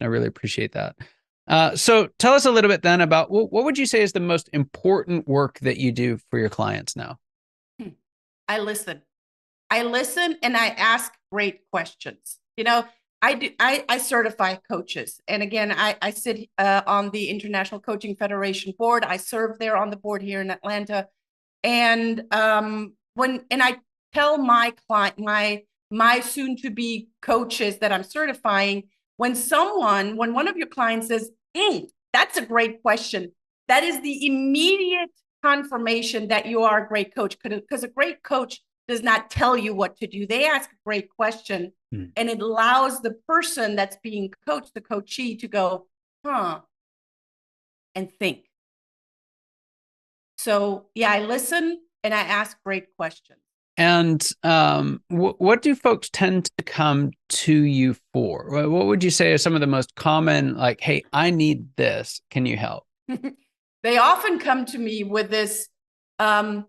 I really appreciate that. So tell us a little bit then about what would you say is the most important work that you do for your clients now? I listen. I listen and I ask great questions. You know, I certify coaches. And again, I sit on the International Coaching Federation board. I serve there on the board here in Atlanta. And I tell my client, my soon to be coaches that I'm certifying, when one of your clients says, that's a great question, that is the immediate confirmation that you are a great coach, because a great coach does not tell you what to do. They ask a great question, and it allows the person that's being coached, the coachee, to go, and think. So yeah, I listen and I ask great questions. And what do folks tend to come to you for? What would you say are some of the most common, like, hey, I need this. Can you help? They often come to me with this, I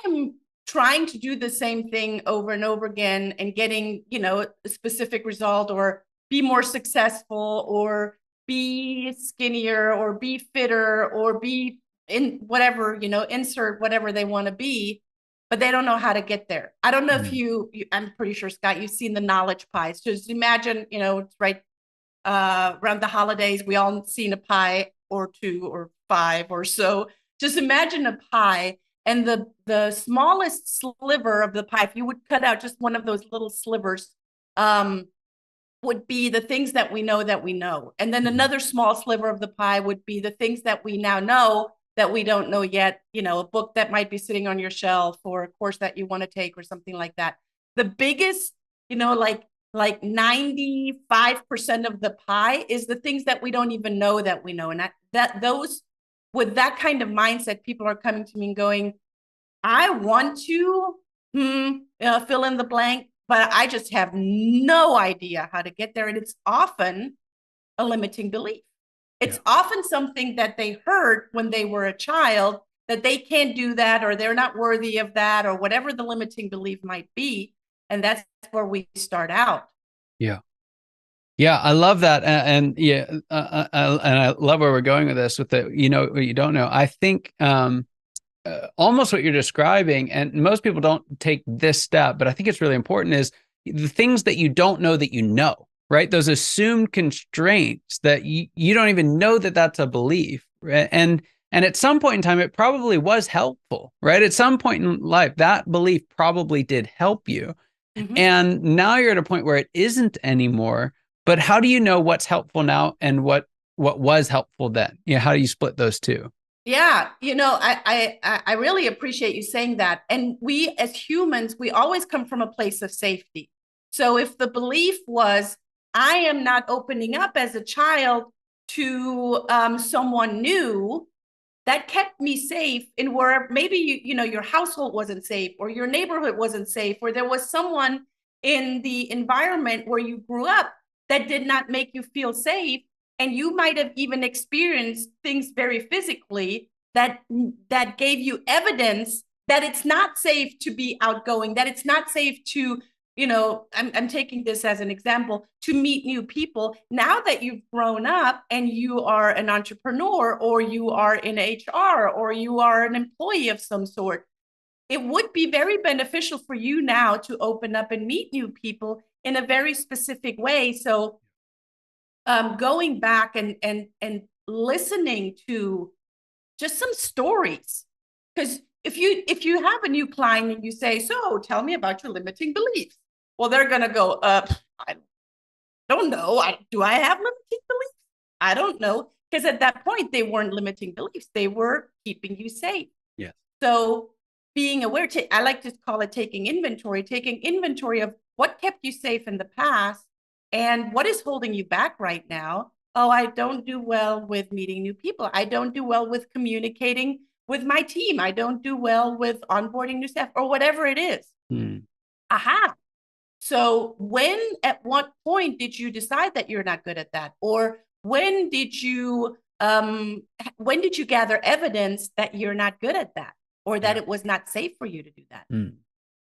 am trying to do the same thing over and over again and getting, a specific result, or be more successful, or be skinnier, or be fitter, or be in whatever, insert whatever they want to be, but they don't know how to get there. I don't know if I'm pretty sure, Scott, you've seen the knowledge pies. Just imagine, it's right around the holidays, we all seen a pie or two or five or so. Just imagine a pie, and the smallest sliver of the pie, if you would cut out just one of those little slivers, would be the things that we know that we know. And then another small sliver of the pie would be the things that we now know that we don't know yet, a book that might be sitting on your shelf, or a course that you want to take, or something like that. The biggest, like 95% of the pie is the things that we don't even know that we know. And those, with that kind of mindset, people are coming to me and going, I want to fill in the blank, but I just have no idea how to get there. And it's often a limiting belief. It's often something that they heard when they were a child, that they can't do that, or they're not worthy of that, or whatever the limiting belief might be. And that's where we start out. Yeah. Yeah, I love that, and I love where we're going with this. With the, what you don't know. I think almost what you're describing, and most people don't take this step, but I think it's really important, is the things that you don't know that you know, right? Those assumed constraints that you don't even know that that's a belief, right? And at some point in time, it probably was helpful, right? At some point in life, that belief probably did help you. And now you're at a point where it isn't anymore. But how do you know what's helpful now and what was helpful then? How do you split those two? Yeah, I really appreciate you saying that. And we as humans, we always come from a place of safety. So if the belief was, I am not opening up as a child to someone new, that kept me safe in where maybe your household wasn't safe, or your neighborhood wasn't safe, or there was someone in the environment where you grew up that did not make you feel safe, and you might have even experienced things very physically that gave you evidence that it's not safe to be outgoing, that it's not safe to, I'm taking this as an example, to meet new people. Now that you've grown up and you are an entrepreneur, or you are in HR, or you are an employee of some sort, it would be very beneficial for you now to open up and meet new people in a very specific way. So going back and listening to just some stories, because if you have a new client and you say, so tell me about your limiting beliefs, well, they're gonna go, I don't know, do I have limiting beliefs? I don't know, because at that point they weren't limiting beliefs, they were keeping you safe. Yes. So being aware, I like to call it taking inventory of what kept you safe in the past and what is holding you back right now. Oh, I don't do well with meeting new people. I don't do well with communicating with my team. I don't do well with onboarding new staff, or whatever it is. Aha. So at what point did you decide that you're not good at that? Or when did you gather evidence that you're not good at that, or that it was not safe for you to do that?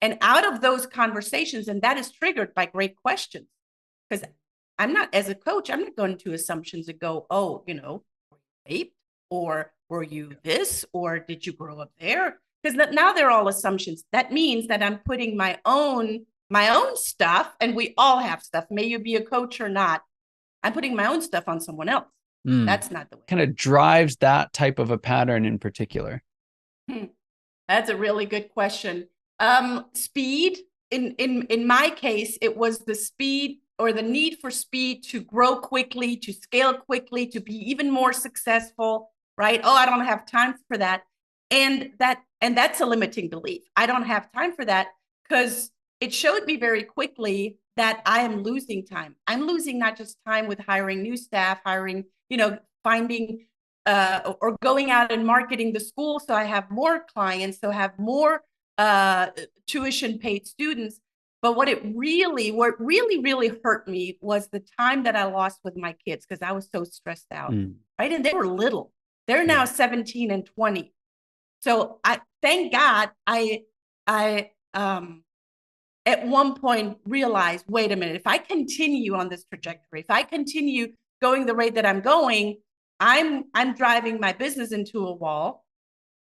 And out of those conversations, and that is triggered by great questions, because I'm not, as a coach, I'm not going to assumptions and go, oh, raped, or were you this, or did you grow up there? Because now they're all assumptions. That means that I'm putting my own stuff, and we all have stuff. May you be a coach or not, I'm putting my own stuff on someone else. That's not the way. Kind of drives that type of a pattern in particular. That's a really good question. Speed. In my case, it was the speed, or the need for speed, to grow quickly, to scale quickly, to be even more successful, right? Oh, I don't have time for that. And that's a limiting belief. I don't have time for that, because it showed me very quickly that I am losing time. I'm losing not just time with hiring new staff, finding or going out and marketing the school so I have more clients, so I have more tuition paid students. But what really hurt me was the time that I lost with my kids, because I was so stressed out, right? And they were little. They're now 17 and 20. So I thank God I at one point realized, wait a minute, if I continue on this trajectory, if I continue going the rate that I'm going, I'm driving my business into a wall.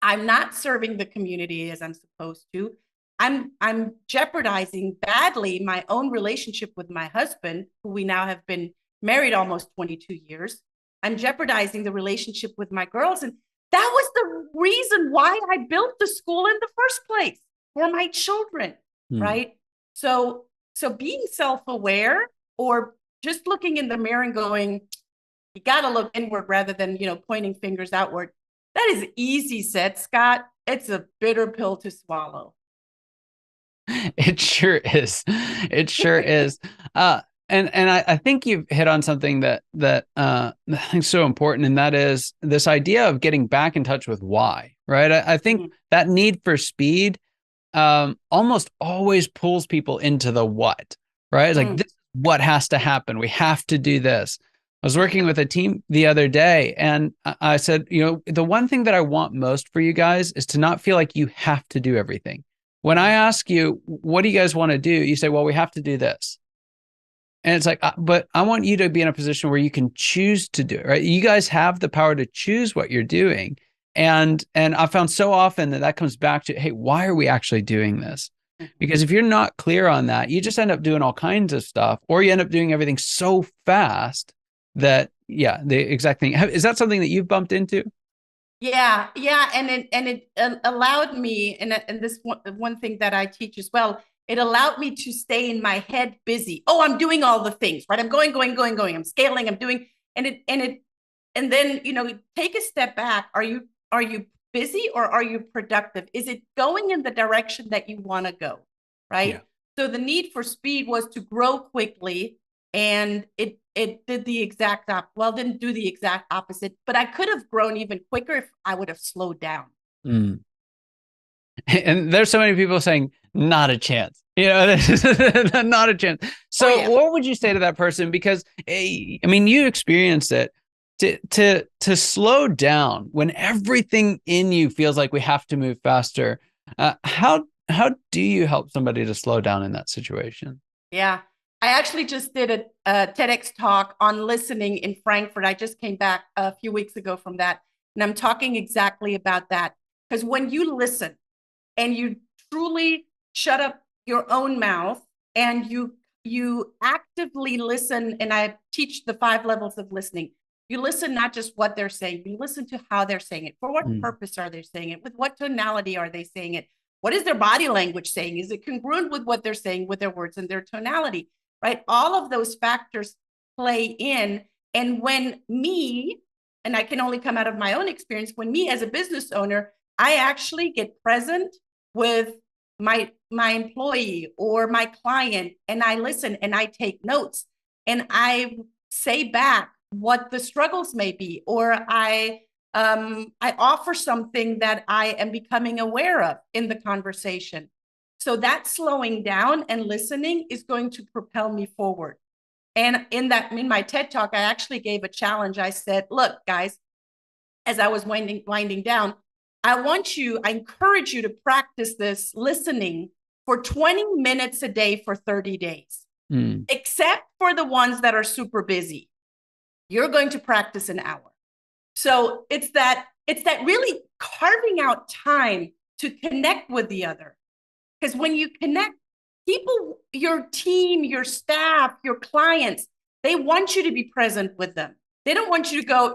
I'm not serving the community as I'm supposed to. I'm jeopardizing badly my own relationship with my husband, who we now have been married almost 22 years. I'm jeopardizing the relationship with my girls. And that was the reason why I built the school in the first place, for my children, right? So being self-aware, or just looking in the mirror and going, you got to look inward rather than, pointing fingers outward. That is easy said, Scott. It's a bitter pill to swallow. It sure is. It sure is. And I think you've hit on something that I think is so important, and that is this idea of getting back in touch with why, right? I think that need for speed almost always pulls people into the what, right? It's like, this is what has to happen. We have to do this. I was working with a team the other day, and I said, the one thing that I want most for you guys is to not feel like you have to do everything. When I ask you, what do you guys want to do? You say, well, we have to do this. And it's like, but I want you to be in a position where you can choose to do it, right? You guys have the power to choose what you're doing. And I found so often that comes back to, hey, why are we actually doing this? Because if you're not clear on that, you just end up doing all kinds of stuff, or you end up doing everything so fast that, the exact thing. Is that something that you've bumped into? Yeah. And it allowed me, and this one thing that I teach as well, it allowed me to stay in my head busy. Oh, I'm doing all the things, right? I'm going. I'm scaling, I'm doing, and then, take a step back. Are you busy, or are you productive? Is it going in the direction that you want to go, right? Yeah. So the need for speed was to grow quickly, and it did the exact didn't do the exact opposite, but I could have grown even quicker if I would have slowed down. And there's so many people saying, not a chance, not a chance. So what would you say to that person? Because you experienced it. To slow down when everything in you feels like we have to move faster. How do you help somebody to slow down in that situation? Yeah, I actually just did a TEDx talk on listening in Frankfurt. I just came back a few weeks ago from that, and I'm talking exactly about that. Because when you listen and you truly shut up your own mouth, and you actively listen, and I teach the 5 levels of listening. You listen not just what they're saying, you listen to how they're saying it. For what purpose are they saying it? With what tonality are they saying it? What is their body language saying? Is it congruent with what they're saying, with their words and their tonality, right? All of those factors play in. And when and I can only come out of my own experience, when me as a business owner, I actually get present with my employee or my client, and I listen and I take notes, and I say back what the struggles may be, or I offer something that I am becoming aware of in the conversation. So that slowing down and listening is going to propel me forward. And in my TED talk, I actually gave a challenge. I said, look, guys, as I was winding down, I encourage you to practice this listening for 20 minutes a day for 30 days. Mm. except for the ones that are super busy. You're going to practice an hour. So it's that really carving out time to connect with the other. Because when you connect, people, your team, your staff, your clients, they want you to be present with them. They don't want you to go,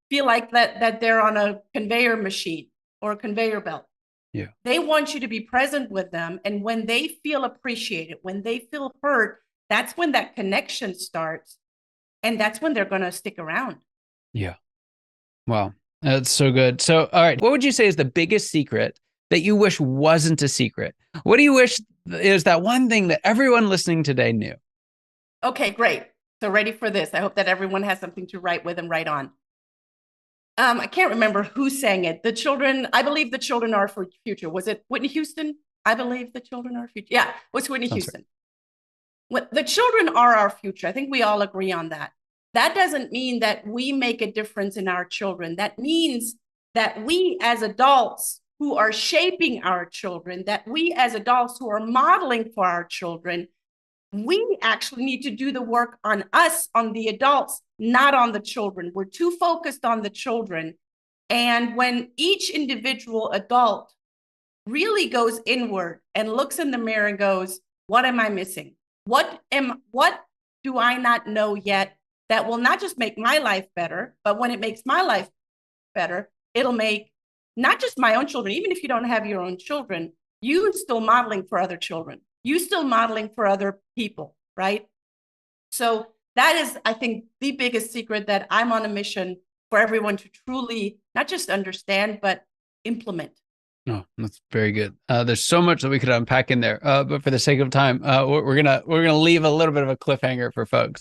feel like that they're on a conveyor machine or a conveyor belt. Yeah. They want you to be present with them. And when they feel appreciated, when they feel heard, that's when that connection starts. And that's when they're going to stick around. Yeah. Wow. That's so good. So, all right. What would you say is the biggest secret that you wish wasn't a secret? What do you wish is that one thing that everyone listening today knew? Okay, great. So ready for this. I hope that everyone has something to write with and write on. I can't remember who sang it. I believe the children are for future. Was it Whitney Houston? I believe the children are future. Yeah, it was Whitney Sounds Houston. The children are our future. I think we all agree on that. That doesn't mean that we make a difference in our children. That means that we as adults who are shaping our children, that we as adults who are modeling for our children, we actually need to do the work on us, on the adults, not on the children. We're too focused on the children. And when each individual adult really goes inward and looks in the mirror and goes, what am I missing? What do I not know yet that will not just make my life better, but when it makes my life better, it'll make not just my own children, even if you don't have your own children, you still modeling for other children. You still modeling for other people, right? So that is, I think, the biggest secret, that I'm on a mission for everyone to truly not just understand, but implement. Oh, that's very good. There's so much that we could unpack in there, but for the sake of time, we're gonna leave a little bit of a cliffhanger for folks.